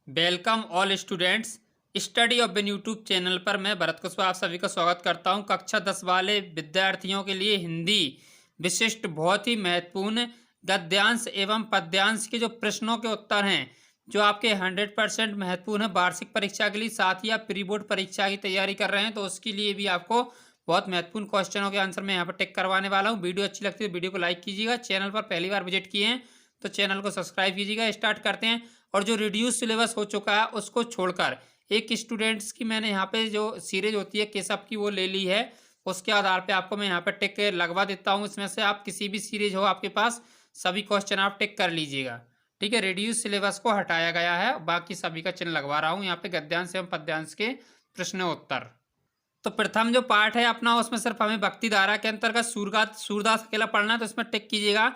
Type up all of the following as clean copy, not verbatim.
Welcome all students. Study of बिन YouTube channel पर मैं भरत कुशवाहा आप सभी का स्वागत करता हूं। कक्षा 10 वाले विद्यार्थियों के लिए हिंदी विशिष्ट बहुत ही महत्वपूर्ण गद्यांश एवं पद्यांश के जो प्रश्नों के उत्तर हैं जो आपके 100% महत्वपूर्ण है वार्षिक परीक्षा के लिए, साथ ही आप प्री बोर्ड परीक्षा की तैयारी कर रहे हैं तो उसके लिए भी आपको बहुत महत्वपूर्ण क्वेश्चनों के आंसर मैं यहाँ पर टिक करवाने वाला हूँ। वीडियो अच्छी लगती है तो वीडियो को लाइक कीजिएगा। चैनल पर पहली बार विजिट किए हैं तो चैनल को सब्सक्राइब कीजिएगा। स्टार्ट करते हैं। और जो रिड्यूस सिलेबस हो चुका है उसको छोड़कर एक स्टूडेंट्स की मैंने यहाँ पे जो सीरीज होती है केसअप की वो ले ली है। उसके आधार पे आपको मैं यहाँ पे टिक लगवा देता हूँ। इसमें से आप किसी भी सीरीज हो आपके पास सभी क्वेश्चन आप टिक कर लीजिएगा। ठीक है, रिड्यूस सिलेबस को हटाया गया है, बाकी सभी का चिन्ह लगवा रहा हूँ यहाँ पे गद्यांश एवं पद्यांश के प्रश्नोत्तर। तो प्रथम जो पार्ट है अपना उसमें सिर्फ हमें भक्ति धारा के अंतर्गत सूरदास अकेला पढ़ना है तो इसमें टिक कीजिएगा।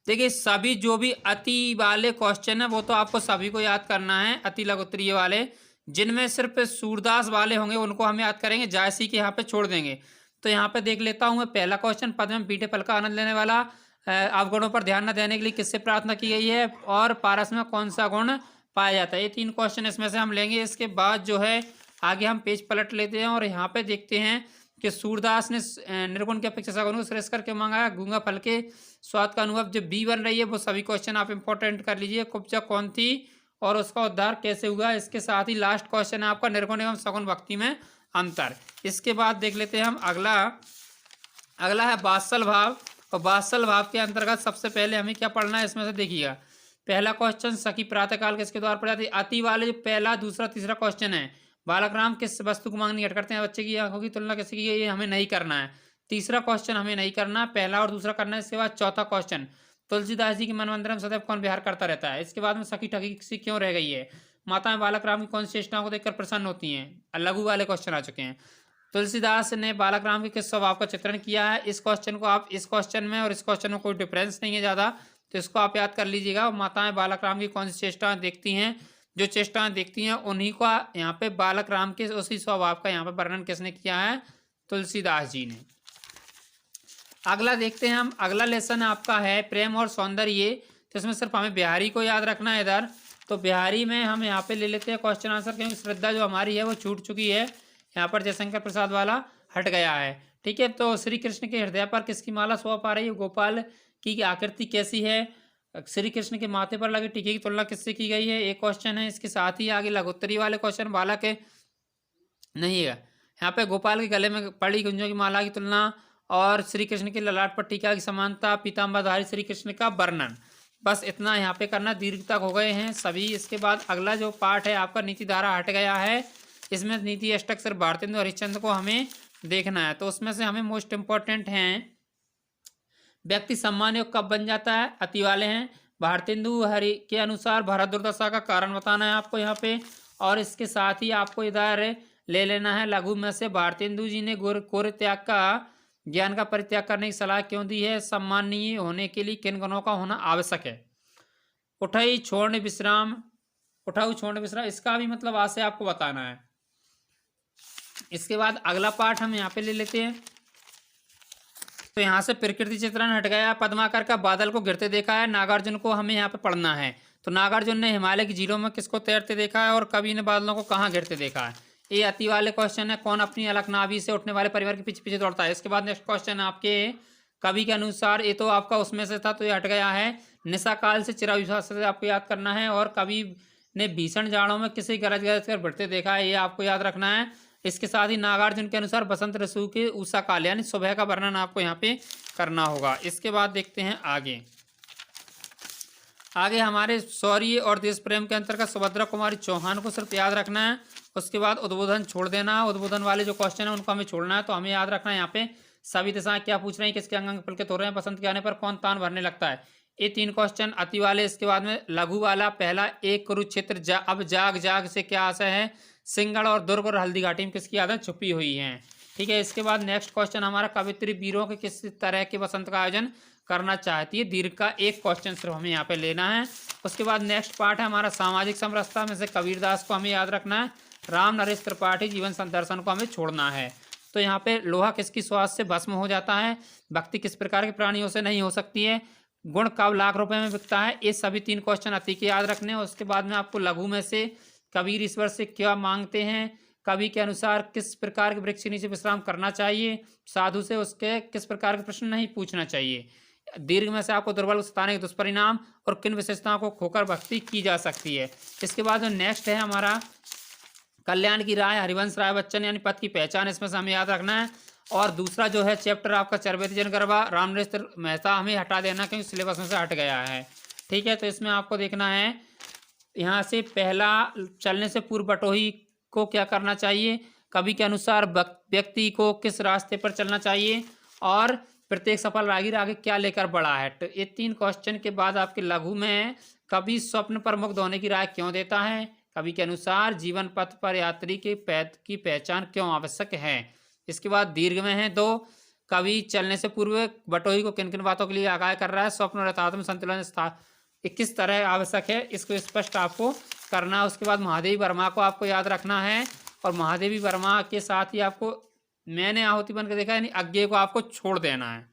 देखिए सभी जो भी अति वाले क्वेश्चन है वो तो आपको सभी को याद करना है, अति लघुत्तरीय वाले जिनमें सिर्फ सूरदास वाले होंगे उनको हम याद करेंगे, जायसी के यहाँ पे छोड़ देंगे। तो यहाँ पे देख लेता हूँ मैं पहला क्वेश्चन, पद में पीठे फल का आनंद लेने वाला अवगुणों पर ध्यान न देने के लिए किससे प्रार्थना की गई है और पारस में कौन सा गुण पाया जाता है। ये तीन क्वेश्चन इसमें से हम लेंगे। इसके बाद जो है आगे हम पेज पलट लेते हैं और यहाँ पे देखते हैं कि सूरदास ने निर्गुण की अपेक्षा सगुण को श्रेष्ठ करके मांगा। गूंगा फल के स्वाद का अनुभव जो बी बन रही है वो सभी क्वेश्चन आप इंपॉर्टेंट कर लीजिए। कुब्जा कौन थी और उसका उद्धार कैसे हुआ। इसके साथ ही लास्ट क्वेश्चन है आपका निर्गुण एवं सगुण भक्ति में अंतर। इसके बाद देख लेते हैं हम अगला है वात्सल भाव। और वात्सल भाव के अंतर्गत सबसे पहले हमें क्या पढ़ना है इसमें से देखिएगा। पहला क्वेश्चन सखी प्रातःकाल किसके द्वारा पढ़ा जाती है। अति वाले जो पहला दूसरा तीसरा क्वेश्चन है, बालक राम किस वस्तु को मांगनी हट करते हैं, बच्चे की आंखों की तुलना किससे की गई, ये हमें नहीं करना है। तीसरा क्वेश्चन हमें नहीं करना, पहला और दूसरा करना है। इसके बाद चौथा क्वेश्चन तुलसीदास जी की मनमंदिर में सदैव कौन विहार करता रहता है। इसके बाद में सखी ठगी सी क्यों रह गई है। माताएं बालक राम की कौन सी चेष्टाओं को देखकर प्रसन्न होती हैं। लघु वाले क्वेश्चन आ चुके हैं। तुलसीदास ने बालक राम के किस स्वभाव का चित्रण किया है। इस क्वेश्चन को आप इस क्वेश्चन में और इस क्वेश्चन में कोई डिफरेंस नहीं है ज़्यादा, तो इसको आप याद कर लीजिएगा। माताएं बालक राम की कौन सी चेष्टाएं देखती हैं, जो चेष्टाएं देखती हैं उन्हीं का यहाँ पे बालक राम के उसी स्वभाव का यहाँ पे वर्णन किसने किया है, तुलसीदास जी ने। अगला देखते हैं हम। अगला लेसन आपका है प्रेम और सौंदर्य। तो इसमें सिर्फ हमें बिहारी को याद रखना है इधर। तो बिहारी में हम यहाँ पे ले लेते हैं क्वेश्चन आंसर, क्योंकि श्रद्धा जो हमारी है वो छूट चुकी है। यहाँ पर जयशंकर प्रसाद वाला हट गया है। ठीक है, तो श्री कृष्ण के हृदय पर किसकी माला शोभा पा रही है। गोपाल की आकृति कैसी है। श्री कृष्ण के माथे पर लगे टीके की तुलना किससे की गई है, एक क्वेश्चन है। इसके साथ ही आगे लघुत्तरी वाले क्वेश्चन बालक के नहीं है। यहाँ पे गोपाल के गले में पड़ी गुंजों की माला की तुलना और श्री कृष्ण के ललाट पर टीका की समानता, पीताम्बरधारी श्री कृष्ण का वर्णन, बस इतना यहाँ पे करना। दीर्घ तक हो गए हैं सभी। इसके बाद अगला जो पार्ट है आपका नीति धारा हट गया है। इसमें नीति अष्टक सिर्फ भारतेंदु हरिश्चंद्र को हमें देखना है। तो उसमें से हमें मोस्ट इंपॉर्टेंट हैं व्यक्ति सम्मान योग कब बन जाता है, अति वाले हैं। भारतेंदु हरि के अनुसार भारत दुर्दशा का कारण बताना है आपको यहाँ पे। और इसके साथ ही आपको इधर ले लेना है लघु में से भारतेंदु जी ने कोर त्याग का ज्ञान का परित्याग करने की सलाह क्यों दी है। सम्माननीय होने के लिए किन गुणों का होना आवश्यक है। उठाई छोड़ने विश्राम, उठाऊ छोड़ने विश्राम, इसका भी मतलब आज से आपको बताना है। इसके बाद अगला पार्ट हम यहाँ पे ले लेते हैं। तो यहाँ से प्रकृति चित्रण हट गया। पद्माकर का बादल को गिरते देखा है। नागार्जुन को हमें यहाँ पे पढ़ना है। तो नागार्जुन ने हिमालय की झीलों में किसको तैरते देखा है और कवि ने बादलों को कहाँ गिरते देखा है। ये अति वाले क्वेश्चन है। कौन अपनी अलकनावी से उठने वाले परिवार के पीछे पीछे दौड़ता है। इसके बाद नेक्स्ट क्वेश्चन आपके कवि के अनुसार, ये तो आपका उसमें से था तो ये हट गया है। निशा काल से चिराविश्वास से आपको याद करना है। और कवि ने भीषण जाड़ों में किसी गरज गरज कर बढ़ते देखा है, ये आपको याद रखना है। इसके साथ ही नागार्जुन के अनुसार बसंत ऋतु के उषा काल यानी सुबह का वर्णन आपको यहाँ पे करना होगा। इसके बाद देखते हैं आगे हमारे शौर्य और देश प्रेम के अंतर्गत सुभद्रा कुमारी चौहान को सिर्फ याद रखना है। उसके बाद उद्बोधन छोड़ देना। उद्बोधन वाले जो क्वेश्चन है उनको हमें छोड़ना है। तो हमें याद रखना है यहाँ पे सभी दिशाएं क्या पूछ रही हैं, किसके अंग पुलकित हो रहे हैं, बसंत के आने पर कौन तान भरने लगता है। ये तीन क्वेश्चन अति वाले। इसके बाद में लघु वाला पहला एक कुरुक्षेत्र अब जाग जाग से क्या आशय है। सिंगड़ और दुर्ग और हल्दी घाटी में किसकी आदत छुपी हुई है। ठीक है, इसके बाद नेक्स्ट क्वेश्चन हमारा कवित्री वीरों के किस तरह के वसंत का आयोजन करना चाहती है। दीर्घ का एक क्वेश्चन सिर्फ हमें यहाँ पे लेना है। उसके बाद नेक्स्ट पार्ट है हमारा सामाजिक समरसता में से कबीरदास को हमें याद रखना है। राम नरेश त्रिपाठी जीवन दर्शन को हमें छोड़ना है। तो यहाँ पे लोहा किसकी स्वाद से भस्म हो जाता है। भक्ति किस प्रकार के प्राणियों से नहीं हो सकती है। गुण कब लाख रुपए में बिकता है। ये सभी 3 क्वेश्चन अति के याद रखने हैं। उसके बाद में आपको लघु में से कबीर ईश्वर से क्या मांगते हैं, कवि के अनुसार किस प्रकार के वृक्ष के नीचे विश्राम करना चाहिए, साधु से उसके किस प्रकार के प्रश्न नहीं पूछना चाहिए, दीर्घ में से आपको दुर्बल को सताने के दुष्परिणाम और किन विशेषताओं को खोकर भक्ति की जा सकती है। इसके बाद नेक्स्ट है हमारा कल्याण की राय, हरिवंश राय बच्चन यानी पद की पहचान, इसमें से हमें याद रखना है। और दूसरा जो है चैप्टर आपका चरबेती जनगणना, रामनरेश मेहता हमें हटा देना क्योंकि सिलेबस में से हट गया है। ठीक है, तो इसमें आपको देखना है यहाँ से पहला, चलने से पूर्व बटोही को क्या करना चाहिए, कवि के अनुसार व्यक्ति को किस रास्ते पर चलना चाहिए, और प्रत्येक सफल राहगीर आगे क्या लेकर बढ़ा है। तो ये 3 क्वेश्चन के बाद आपके लघु में कवि स्वप्न पर मुग्ध होने की राय क्यों देता है, कवि के अनुसार जीवन पथ पर यात्री के पैद की पहचान क्यों आवश्यक है। इसके बाद दीर्घ में है 2, कवि चलने से पूर्व बटोही को किन किन बातों के लिए आगाह कर रहा है, स्वप्न और यथार्थ में संतुलन किस तरह आवश्यक है, इसको स्पष्ट आपको करना है। उसके बाद महादेवी वर्मा को आपको याद रखना है, और महादेवी वर्मा के साथ ही आपको मैंने आहुति बन के देखा यानी अज्ञेय को आपको छोड़ देना है।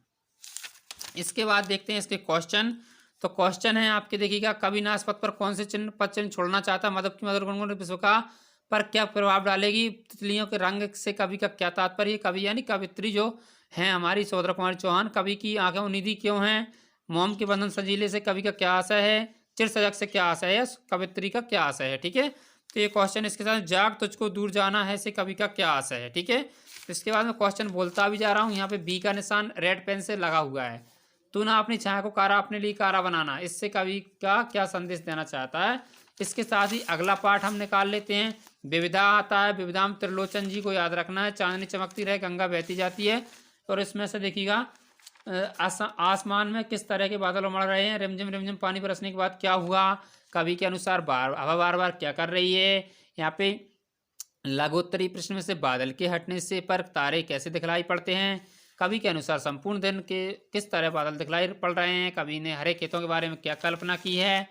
इसके बाद देखते हैं इसके क्वेश्चन। तो क्वेश्चन है आपके, देखिएगा, कवि नाश पथ पर कौन से चिन्ह पद चिन्ह छोड़ना चाहता है, मधुप की मधुर गुणगुण विश्व का पर क्या प्रभाव डालेगी, तितलियों के रंग से कवि का क्या तात्पर्य, कवि यानी कवित्री जो है हमारी सौदरा कुमारी चौहान, कवि की आंखें उन्नीदी क्यों हैं, मोम के बंधन सजीले से कवि का क्या आशय है, चिर सजग से क्या आशय है, कवित्री का क्या आशय है। ठीक है, तो ये क्वेश्चन, इसके साथ जाग तुझको दूर जाना है से कवि का क्या आशय है। ठीक है, इसके बाद में क्वेश्चन बोलता भी जा रहा हूँ, यहाँ पे बी का निशान रेड पेन से लगा हुआ है, तू ना अपनी छाया को कारा अपने लिए कारा बनाना, इससे कवि का क्या संदेश देना चाहता है। इसके साथ ही अगला पाठ हम निकाल लेते हैं, विविधा आता है, विविधाम त्रिलोचन जी को याद रखना है, चांदनी चमकती रहे गंगा बहती जाती है, और इसमें से देखिएगा आसमान में किस तरह के बादल उमड़ रहे हैं, रिमझिम रिमझिम पानी बरसने के बाद क्या हुआ, कवि के अनुसार हवा बार बार क्या कर रही है। यहाँ पे लघुत्तरी प्रश्न में से बादल के हटने से पर तारे कैसे दिखलाई पड़ते हैं, कवि के अनुसार संपूर्ण दिन के किस तरह बादल दिखलाई पड़ रहे हैं, कवि ने हरे खेतों के बारे में क्या कल्पना की है।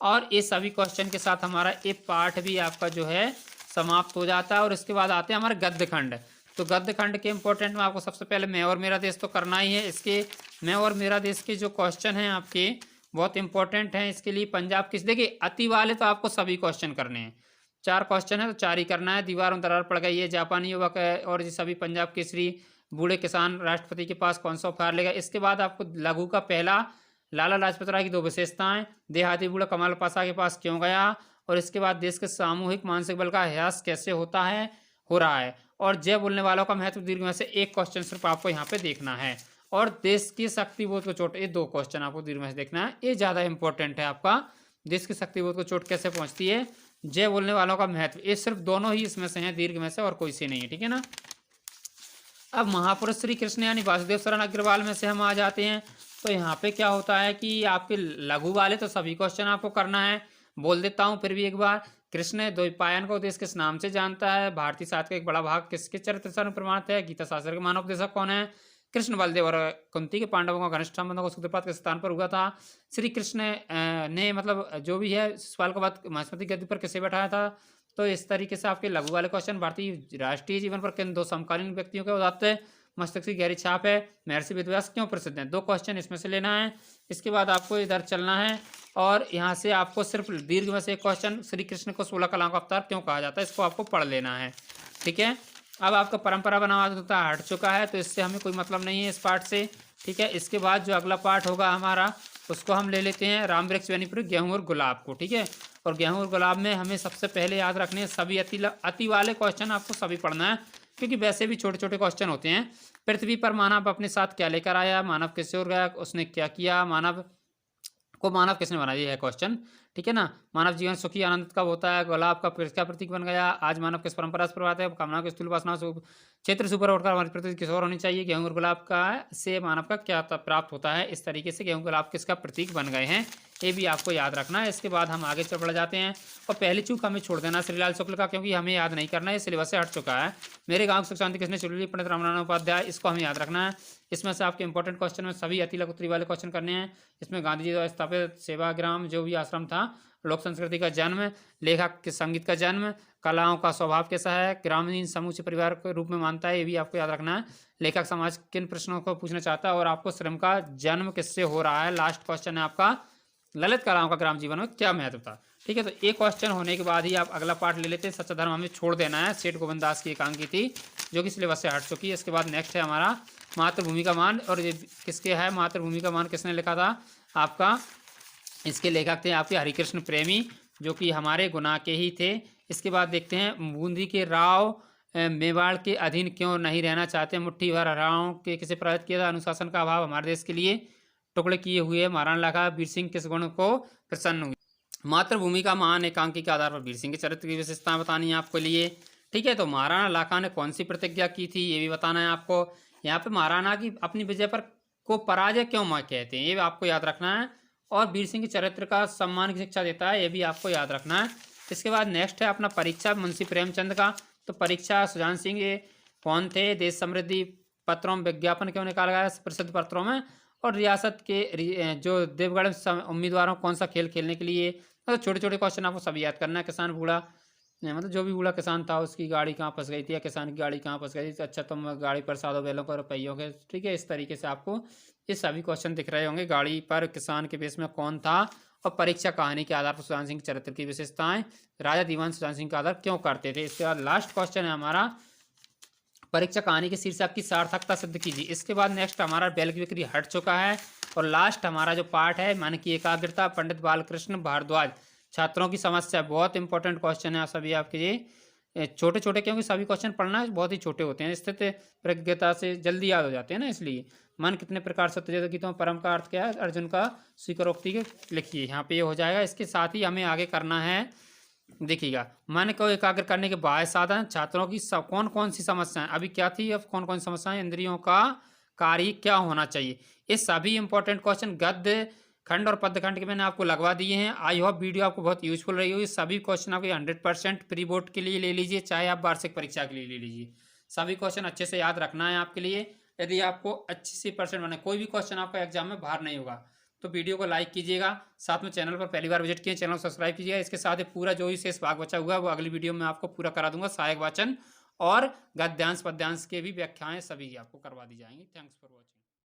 और ये सभी क्वेश्चन के साथ हमारा ये पाठ भी आपका जो है समाप्त हो जाता है। और इसके बाद आते हैं हमारे गद्य खंड। तो गद्य खंड के इंपॉर्टेंट में आपको सबसे पहले मैं और मेरा देश तो करना ही है। इसके मैं और मेरा देश के जो क्वेश्चन हैं आपके बहुत इंपॉर्टेंट हैं। इसके लिए पंजाब किस, देखिए अति वाले तो आपको सभी क्वेश्चन करने हैं, 4 क्वेश्चन है तो 4 ही करना है। दीवार में दरार पड़ गई है, जापानी युवक है, और ये सभी पंजाब केसरी, बूढ़े किसान राष्ट्रपति के पास कौन सा उपहार लेगा। इसके बाद आपको लघु का पहला, लाला लाजपत राय की 2 विशेषताएं, देहाती बूढ़ा कमाल पाशा के पास क्यों गया, और इसके बाद देश के सामूहिक मानसिक बल का अभ्यास कैसे होता है, हो रहा है, और जय बोलने वालों का महत्व दीर्घ में से एक क्वेश्चन सिर्फ आपको यहाँ पे देखना है। और देश की शक्ति बोध को चोट, ये 2 क्वेश्चन आपको दीर्घ में से देखना है, ये ज़्यादा इंपॉर्टेंट है आपका। देश की शक्ति बोध को चोट कैसे पहुँचती है, जय बोलने वालों का महत्व, ये सिर्फ दोनों ही इसमें से हैं दीर्घ में से, और कोई से नहीं है। ठीक है ना। अब महापुरुष श्री कृष्ण यानी वासुदेव शरण अग्रवाल में से हम आ जाते हैं। तो यहाँ पे क्या होता है कि आपके लघु वाले तो सभी क्वेश्चन आपको करना है, बोल देता हूँ फिर भी एक बार। कृष्ण द्वैपायन को उपदेश किस नाम से जानता है, भारतीय साहित्य का एक बड़ा भाग किसके चरित्र से प्रमाणित है, गीता शास्त्र के मानवोपदेशक कौन है, कृष्ण बलदेव और कुंती के पांडवों का घनिष्ठ संबंधों को सूत्रपात के स्थान पर हुआ था, श्री कृष्ण ने मतलब जो भी है शिशुपाल को बाद महेश्वती गद्दी पर किसे बैठाया था। तो इस तरीके से आपके लघु वाले क्वेश्चन, भारतीय राष्ट्रीय जीवन पर किन 2 समकालीन व्यक्तियों के उदात्त मस्तक की गहरी छाप है, महर्षि वेदव्यास क्यों प्रसिद्ध हैं, 2 क्वेश्चन इसमें से लेना है। इसके बाद आपको इधर चलना है, और यहाँ से आपको सिर्फ दीर्घ में से एक क्वेश्चन, श्री कृष्ण को 16 कलाओं का अवतार क्यों कहा जाता है, इसको आपको पढ़ लेना है। ठीक है, अब आपका परंपरा बनावट हट चुका है, तो इससे हमें कोई मतलब नहीं है इस पाठ से। ठीक है, इसके बाद जो अगला पाठ होगा हमारा, उसको हम ले लेते हैं राम वृक्ष बेनीपुर गेहूँ और गुलाब को। ठीक है, और गेहूँ और गुलाब में हमें सबसे पहले याद रखने सभी अति वाले क्वेश्चन आपको सभी पढ़ना है, क्योंकि वैसे भी छोटे छोटे क्वेश्चन होते हैं। पृथ्वी पर मानव अपने साथ क्या लेकर आया, मानव किससे उड़ गया, उसने क्या किया, मानव को मानव किसने बनाया, ये है क्वेश्चन। ठीक है ना। मानव जीवन सुखी आनंद कब होता है, गुलाब का किसका प्रतीक बन गया, आज मानव किस परंपरा से प्रभावित है, कामना की स्थूल वासना क्षेत्र से ऊपर उठकर हमारी प्रतीक किस और होनी चाहिए, गेहूं और गुलाब का से मानव का क्या प्राप्त होता है। इस तरीके से गेहूं गुलाब किसका प्रतीक बन गए हैं, ये भी आपको याद रखना है। इसके बाद हम आगे चल बढ़ जाते हैं, और पहली चूक हमें छोड़ देना श्रीलाल शुक्ल का, क्योंकि हमें याद नहीं करना है, सिलेबस से हट चुका है। मेरे गांव की सुख शांति किसने चुनी, पंडित रामनारायण उपाध्याय, इसको हमें याद रखना है। इसमें से आपके इंपॉर्टेंट क्वेश्चन में सभी अति लघु उत्तरी वाले क्वेश्चन करने हैं। इसमें गांधी जी द्वारा स्थापित सेवाग्राम जो भी आश्रम था था, लोक संस्कृति का जन्म, लेखक के संगीत का जन्म, कलाओं का स्वभाव कैसा है, ग्रामीण समूचे परिवार के रूप में मानता है, ये भी आपको याद रखना है, लेखक समाज किन प्रश्नों को पूछना चाहता है और आपको श्रम का जन्म किससे हो रहा है। लास्ट क्वेश्चन है आपका, ललित कलाओं का ग्राम जीवन में क्या महत्व था। ठीक है, तो एक क्वेश्चन होने के बाद ही आप अगला पार्ट ले लेते हैं। सच्चा धर्म हमें छोड़ देना है, सेठ गोविंद दास की एकांकी थी जो कि सिलेबस से हट चुकी है। इसके बाद नेक्स्ट है हमारा मातृभूमि का मान, और ये किसके है मातृभूमि का मान, किसने लिखा था आपका, इसके लेखक थे आपके हरिकृष्ण प्रेमी, जो कि हमारे गुना के ही थे। इसके बाद देखते हैं बूंदी के राव मेवाड़ के अधीन क्यों नहीं रहना चाहते, मुट्ठी भर हराओं के किसे पराजित किया था, अनुशासन का अभाव हमारे देश के लिए टुकड़े किए हुए महाराणा लखा वीर सिंह किस गुण को प्रसन्न हुई। मातृभूमि का महान एकांकी के आधार पर वीर सिंह के चरित्र की विशेषताएं बतानी है आपको लिए। ठीक है, तो महाराणा लाखा ने कौन सी प्रतिज्ञा की थी ये भी बताना है आपको। यहाँ पे महाराणा की अपनी विजय पर को पराजय क्यों कहते हैं ये भी आपको याद रखना है, और वीर सिंह के चरित्र का सम्मान की शिक्षा देता है ये भी आपको याद रखना है। इसके बाद नेक्स्ट है अपना परीक्षा मुंशी प्रेमचंद का। तो परीक्षा सुजान सिंह ये कौन थे, देश समृद्धि पत्रों में विज्ञापन क्यों निकाला गया प्रसिद्ध पत्रों में, और रियासत के जो देवगढ़ उम्मीदवारों कौन सा खेल खेलने के लिए। तो छोटे छोटे क्वेश्चन आपको सब याद करना है। किसान बूढ़ा मतलब जो भी बूढ़ा किसान था उसकी गाड़ी कहाँ फंस गई थी, या किसान की गाड़ी कहाँ फंस गई थी, अच्छा तुम गाड़ी पर साधो बैलों पर पहियों के। ठीक है, इस तरीके से आपको ये सभी क्वेश्चन दिख रहे होंगे। गाड़ी पर किसान के बेस में कौन था, और परीक्षा कहानी के आधार पर सुजान सिंह चरित्र की विशेषताएं, राजा दीवान सुजान सिंह का आदर क्यों करते थे। इसके बाद लास्ट क्वेश्चन है हमारा परीक्षा कहानी के शीर्षक की सार्थकता सिद्ध कीजिए। इसके बाद नेक्स्ट हमारा बैल की बिक्री हट चुका है, और लास्ट हमारा जो पार्ट है मन की एकाग्रता, पंडित बालकृष्ण भारद्वाज छात्रों की समस्या। बहुत इंपॉर्टेंट क्वेश्चन है सभी आपके ये, छोटे छोटे क्योंकि सभी क्वेश्चन पढ़ना बहुत ही छोटे होते हैं, स्थित प्रज्ञता से जल्दी याद हो जाते हैं ना, इसलिए मन कितने प्रकार सत्य गीतों परम का अर्थ क्या है, अर्जुन का स्वीकारोक्ति के लिखिए, यहाँ पे ये हो जाएगा। इसके साथ ही हमें आगे करना है, देखिएगा मन को एकाग्र करने के बाह्य साधन, छात्रों की कौन कौन सी समस्याएं अभी क्या थी, अब कौन कौन सी समस्याएं, इंद्रियों का कार्य क्या होना चाहिए। ये सभी इंपॉर्टेंट क्वेश्चन गद्य खंड और पद्य खंड के मैंने आपको लगवा दिए हैं। आई होप वीडियो आपको बहुत यूजफुल रही होगी। सभी क्वेश्चन आपके 100% प्री बोर्ड के लिए ले लीजिए, चाहे आप वार्षिक परीक्षा के लिए ले लीजिए। सभी क्वेश्चन अच्छे से याद रखना है आपके लिए। यदि आपको अच्छी सी परसेंट बने, कोई भी क्वेश्चन आपका एग्जाम में बाहर नहीं होगा, तो वीडियो को लाइक कीजिएगा। साथ में चैनल पर पहली बार विजिट किए चैनल को सब्सक्राइब कीजिएगा। इसके साथ ही पूरा जो भी शेष भाग बचा हुआ है वो अगली वीडियो में आपको पूरा करा दूंगा। सहायक वाचन और गद्यांश पद्यांश के भी व्याख्याएं सभी आपको करवा दी जाएंगी। Thanks for watching.